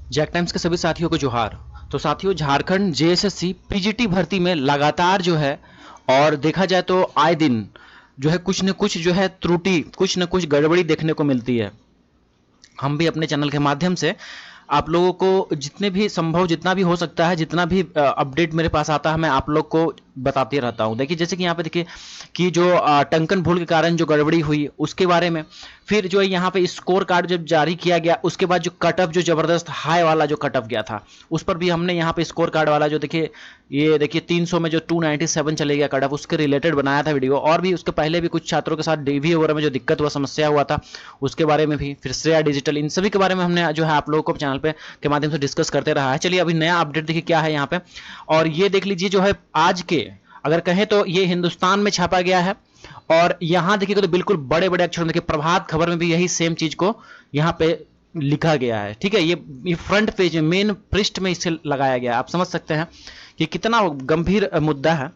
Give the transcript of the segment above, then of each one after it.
Jack times के सभी साथियों को जोहार। तो साथियों, झारखंड जेएसएससी पीजीटी भर्ती में लगातार जो है और देखा जाए तो आए दिन जो है कुछ न कुछ जो है त्रुटि, कुछ न कुछ गड़बड़ी देखने को मिलती है। हम भी अपने चैनल के माध्यम से आप लोगों को जितने भी संभव, जितना भी हो सकता है, जितना भी अपडेट मेरे पास आता है, मैं आप लोग को बताते रहता हूं। देखिए, जैसे कि यहाँ पे देखिए कि जो टंकन भूल के कारण जो गड़बड़ी हुई उसके बारे में, फिर जो है यहाँ पे स्कोर कार्ड जब जारी किया गया उसके बाद जो कट ऑफ, जो जबरदस्त हाई वाला जो कट ऑफ गया था, उस पर भी हमने यहाँ पे स्कोर कार्ड वाला जो देखिए, ये देखिए 300 में जो 297 चले गया कट ऑफ, उसके रिलेटेड बनाया था वीडियो। और भी उसके पहले भी कुछ छात्रों के साथ डीवी वगैरह में जो दिक्कत हुआ, समस्या हुआ था, उसके बारे में भी, फिर श्रेया डिजिटल, इन सभी के बारे में हमने जो है आप लोगों को चैनल पे के माध्यम से डिस्कस करते रहा है। चलिए अभी नया अपडेट देखिए क्या है यहाँ पे, और ये देख लीजिए जो है आज के, अगर कहें तो ये हिंदुस्तान में छापा गया है। और यहां देखिए तो बिल्कुल बड़े बड़े अक्षरों में देखिए, प्रभात खबर में भी यही सेम चीज को यहाँ पे लिखा गया है। ठीक है, ये फ्रंट पेज में, मेन पृष्ठ में इसे लगाया गया है। आप समझ सकते हैं कि कितना गंभीर मुद्दा है।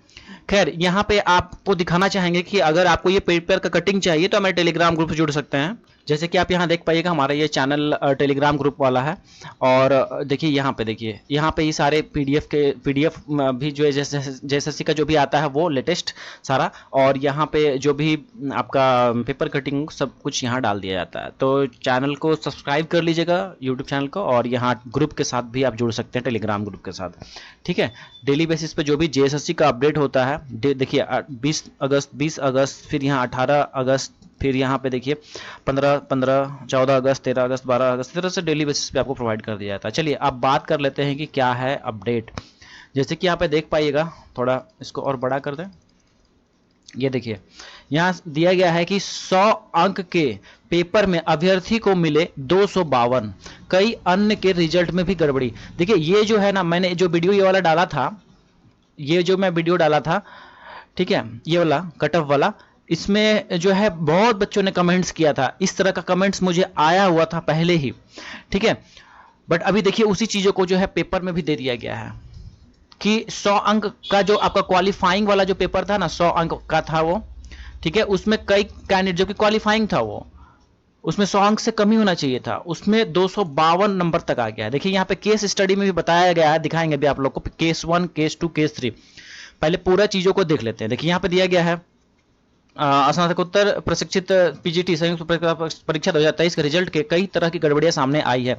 खैर, यहाँ पे आपको दिखाना चाहेंगे कि अगर आपको ये पेपर का कटिंग चाहिए तो हमारे टेलीग्राम ग्रुप से जुड़ सकते हैं। जैसे कि आप यहाँ देख पाइएगा, हमारा ये चैनल टेलीग्राम ग्रुप वाला है। और देखिए यहाँ पे ये सारे पीडीएफ भी जो है जेएसएससी का जो भी आता है वो लेटेस्ट सारा, और यहाँ पे जो भी आपका पेपर कटिंग सब कुछ यहाँ डाल दिया जाता है। तो चैनल को सब्सक्राइब कर लीजिएगा, यूट्यूब चैनल को, और यहाँ ग्रुप के साथ भी आप जुड़ सकते हैं, टेलीग्राम ग्रुप के साथ। ठीक है, डेली बेसिस पे जो भी जेएसएससी का अपडेट होता है, देखिए 20 अगस्त, फिर यहाँ 18 अगस्त, फिर यहाँ पे देखिए 15, 14 अगस्त, 13 अगस्त, 12 अगस्त, इस तरह से डेली बेसिस पे आपको प्रोवाइड कर दिया जाता है। चलिए अब बात कर लेते हैं कि क्या है अपडेट। जैसे कि यहाँ पे देख पाइएगा, थोड़ा इसको और बड़ा कर दें। ये देखिए यहाँ दिया गया है कि 100 अंक के पेपर में अभ्यर्थी को मिले 252, कई अन्य के रिजल्ट में भी गड़बड़ी। देखिए ये जो है ना, मैंने जो वीडियो ये वाला डाला था, ये जो मैं वीडियो डाला था, ठीक है, ये वाला कट ऑफ वाला, इसमें जो है बहुत बच्चों ने कमेंट्स किया था। इस तरह का कमेंट्स मुझे आया हुआ था पहले ही। ठीक है, बट अभी देखिए उसी चीजों को जो है पेपर में भी दे दिया गया है कि 100 अंक का जो आपका क्वालिफाइंग वाला जो पेपर था ना, 100 अंक का था वो। ठीक है, उसमें कई कैंडिडेट, जो कि क्वालिफाइंग था वो, उसमें 100 अंक से कम ही होना चाहिए था, उसमें 252 नंबर तक आ गया है। देखिए यहाँ पे केस स्टडी में भी बताया गया है, दिखाएंगे भी आप लोग को, केस 1, केस 2, केस 3। पहले पूरा चीजों को देख लेते हैं। देखिए यहाँ पे दिया गया है स्नातकोत्तर प्रशिक्षित पीजीटी संयुक्त परीक्षा 2023 के रिजल्ट के कई तरह की गड़बड़ियां सामने आई है।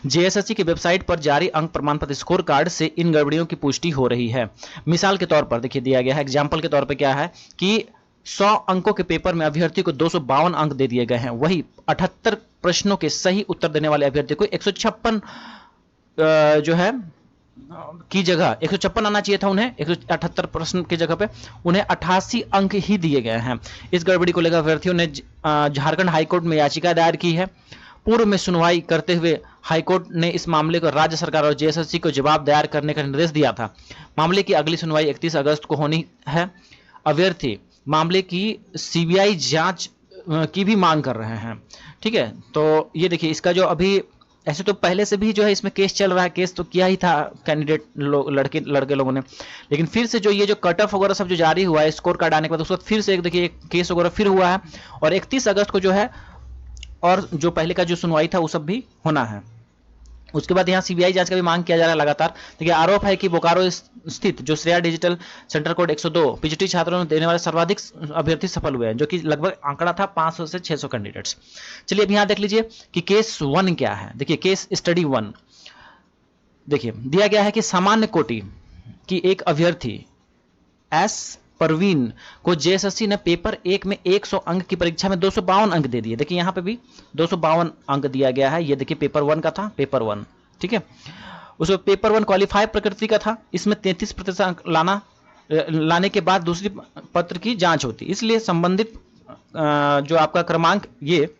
जेएसएससी की वेबसाइट पर जारी अंक प्रमाण पत्र स्कोर कार्ड से इन गड़बड़ियों की पुष्टि हो रही है। मिसाल के तौर पर देखिए दिया गया है, एग्जाम्पल के तौर पर क्या है कि 100 अंकों के पेपर में अभ्यर्थी को 252 अंक दे दिए गए हैं, वही 78 प्रश्नों के सही उत्तर देने वाले अभ्यर्थी को 156 जो है की जगह 156 आना चाहिए था, उन्हें 178 प्रश्न की जगह पे उन्हें 88 अंक ही दिए गए हैं। इस गड़बड़ी को लेकर अभ्यर्थियों ने झारखंड हाईकोर्ट में याचिका दायर की है। पूर्व में सुनवाई करते हुए हाईकोर्ट ने इस मामले को राज्य सरकार और जेएसएससी को जवाब दायर करने का निर्देश दिया था। मामले की अगली सुनवाई 31 अगस्त को होनी है। अभ्यर्थी मामले की सीबीआई जांच की भी मांग कर रहे हैं। ठीक है, तो ये देखिए इसका जो अभी, ऐसे तो पहले से भी जो है इसमें केस चल रहा है, केस तो किया ही था कैंडिडेट लड़के लोगों ने, लेकिन फिर से जो ये जो कट ऑफ वगैरह सब जो जारी हुआ है स्कोर कार्ड आने के बाद, उसके बाद फिर से एक देखिए एक केस वगैरह फिर हुआ है, और 31 अगस्त को जो है, और जो पहले का जो सुनवाई था वो सब भी होना है। उसके बाद यहाँ सीबीआई जांच का भी मांग किया जा रहा है लगातार। देखिए आरोप है कि बोकारो स्थित जो Shreya digital centre code 102 PGT छात्रों ने देने वाले सर्वाधिक अभ्यर्थी सफल हुए हैं, जो कि लगभग आंकड़ा था 500 से 600 कैंडिडेट्स। चलिए अब यहाँ देख लीजिए कि केस 1 क्या है। देखिए केस स्टडी 1 देखिए दिया गया है कि सामान्य कोटि की एक अभ्यर्थी एस परवीन को जेएसएससी ने पेपर 1 में 100 अंक की परीक्षा में 252 अंक दे दिए। देखिए यहाँ पे भी 252 अंक दिया गया है। ये देखिए पेपर 1 का था, पेपर 1। ठीक है, उसमें पेपर 1 क्वालिफाई प्रकृति का था, इसमें 33% अंक लाने के बाद दूसरी पत्र की जांच होती, इसलिए संबंधित जो आपका क्रमांक ये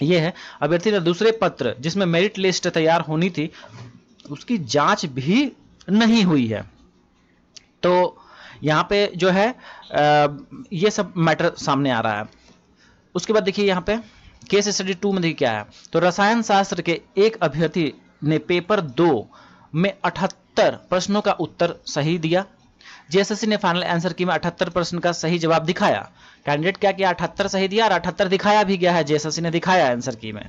है। अभ्यर्थी ने दूसरे पत्र जिसमें मेरिट लिस्ट तैयार होनी थी उसकी जांच भी नहीं हुई है। तो यहाँ पे जो है ये सब मैटर सामने आ रहा है। उसके बाद देखिए यहाँ पे केस स्टडी 2 में देखिए क्या है। तो रसायन शास्त्र के एक अभ्यर्थी ने पेपर 2 में 78 प्रश्नों का उत्तर सही दिया, जेएसएससी ने फाइनल आंसर की में 78% का सही जवाब दिखाया। कैंडिडेट क्या किया, 78 सही दिया और 78 दिखाया भी गया है, जेएसएससी ने दिखाया आंसर की में,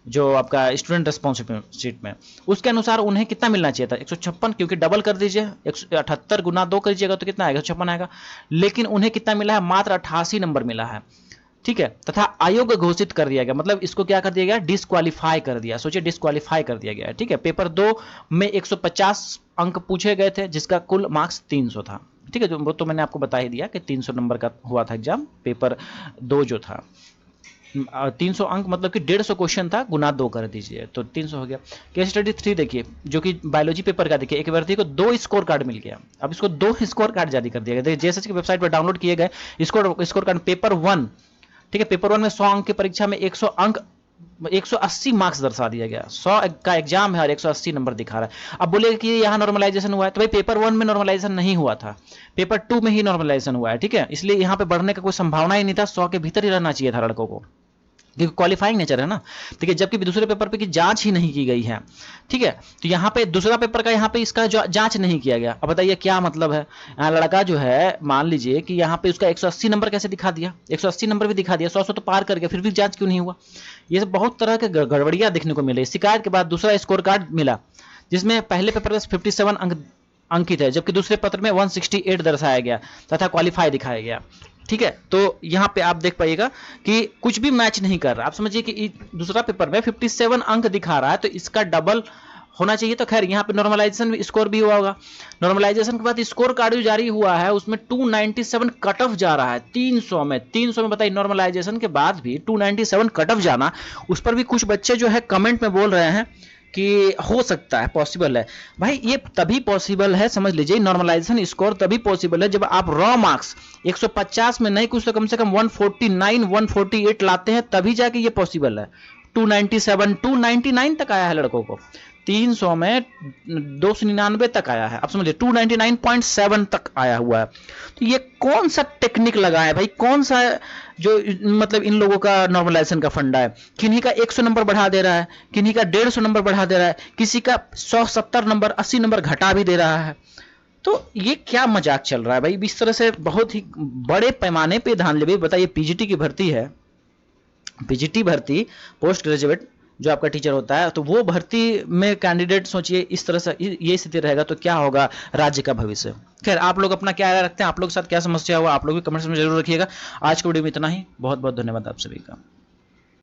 जो आपका स्टूडेंट रिस्पॉन्स शीट में, उसके अनुसार उन्हें कितना मिलना चाहिए था, 156, क्योंकि डबल कर दीजिए 178 गुना 2 करिएगा तो कितना आएगा, 156 आएगा। लेकिन उन्हें कितना मिला है, मात्र 88 नंबर मिला है, ठीक है। तथा अयोग्य घोषित कर दिया गया, मतलब इसको क्या कर दिया गया, डिस्क्वालीफाई कर दिया, सोचिए डिस्क्वालीफाई कर दिया गया है, ठीक है। पेपर 2 में 150 अंक पूछे गए थे, जिसका कुल मार्क्स 300 था, ठीक है। वो तो मैंने आपको बता ही दिया कि 300 नंबर का हुआ था एग्जाम, पेपर 2 जो था। 300 अंक मतलब कि 150 क्वेश्चन था, गुना 2 कर दीजिए तो 300 हो गया। केस स्टडी 3 देखिए, जो कि बायोलॉजी पेपर का, देखिए एक व्यक्ति को 2 स्कोर कार्ड मिल गया, अब इसको 2 स्कोर कार्ड जारी कर दिया गया। देखिए जेएसएससी की वेबसाइट पर डाउनलोड किए गए स्कोर कार्ड, पेपर 1, ठीक है। पेपर 1 में 100 अंक की परीक्षा में 100 अंक 180 मार्क्स दर्शा दिया गया, 100 का एग्जाम है और 180 नंबर दिखा रहा है। अब बोलेगा कि यहाँ नॉर्मलाइजेशन हुआ है, तो भाई पेपर 1 में नॉर्मलाइजेशन नहीं हुआ था, पेपर 2 में ही नॉर्मलाइजेशन हुआ है, ठीक है। इसलिए यहाँ पे बढ़ने का कोई संभावना ही नहीं था, 100 के भीतर ही रहना चाहिए था लड़कों को, क्योंकि क्वालिफाइंग नेचर है ना, ठीक है। जबकि दूसरे पेपर पे की जांच ही नहीं की गई है, ठीक है। तो यहाँ पे दूसरा पेपर का यहाँ पे इसका जो जांच नहीं किया गया। अब बताइए क्या मतलब है, यहाँ लड़का जो है, मान लीजिए कि यहाँ पे उसका 180 नंबर कैसे दिखा दिया, 180 नंबर भी दिखा दिया, 100 तो पार कर गया, फिर भी जांच क्यों नहीं हुआ। ये सब बहुत तरह के गड़बड़ियां देखने को मिले। शिकायत के बाद दूसरा स्कोर कार्ड मिला, जिसमें पहले पेपर में 57 अंकित है, जबकि दूसरे पत्र में 168 दर्शाया गया तथा क्वालिफाई दिखाया गया, ठीक है। तो यहाँ पे आप देख पाइएगा कि कुछ भी मैच नहीं कर रहा। आप समझिए कि दूसरा पेपर में 57 अंक दिखा रहा है, तो इसका डबल होना चाहिए। तो खैर यहाँ पे नॉर्मलाइजेशन स्कोर भी हुआ होगा, नॉर्मलाइजेशन के बाद स्कोर कार्ड जो जारी हुआ है उसमें 297 कट ऑफ जा रहा है 300 में बताइए, नॉर्मलाइजेशन के बाद भी 297 कट ऑफ जाना। उस पर भी कुछ बच्चे जो है कमेंट में बोल रहे हैं कि हो सकता है, पॉसिबल है। भाई ये तभी पॉसिबल है, समझ लीजिए, नॉर्मलाइजेशन स्कोर तभी पॉसिबल है जब आप रॉ मार्क्स 150 में नहीं कुछ तो कम से कम 149 148 लाते हैं, तभी जाके ये पॉसिबल है। 297 299 तक आया है लड़कों को, 300 में 299 तक आया है, आप समझिए 299.7 तक आया हुआ है। तो ये कौन सा टेक्निक लगा है भाई, कौन सा जो मतलब इन लोगों का नॉर्मलाइजेशन का फंडा है। किन्हीं का 100 नंबर बढ़ा दे रहा है, किन्हीं का 150 नंबर बढ़ा दे रहा है, किसी का 170 नंबर 80 नंबर घटा भी दे रहा है। तो ये क्या मजाक चल रहा है भाई, इस तरह से बहुत ही बड़े पैमाने पे धांधली। भाई बताइए, पीजीटी की भर्ती है, पीजीटी भर्ती पोस्ट ग्रेजुएट जो आपका टीचर होता है, तो वो भर्ती में कैंडिडेट सोचिए इस तरह से ये स्थिति रहेगा तो क्या होगा राज्य का भविष्य। खैर आप लोग अपना क्या राय रखते हैं, आप लोग के साथ क्या समस्या हुआ, आप लोग भी कमेंट्स में जरूर रखिएगा। आज के वीडियो में इतना ही, बहुत बहुत धन्यवाद आप सभी का।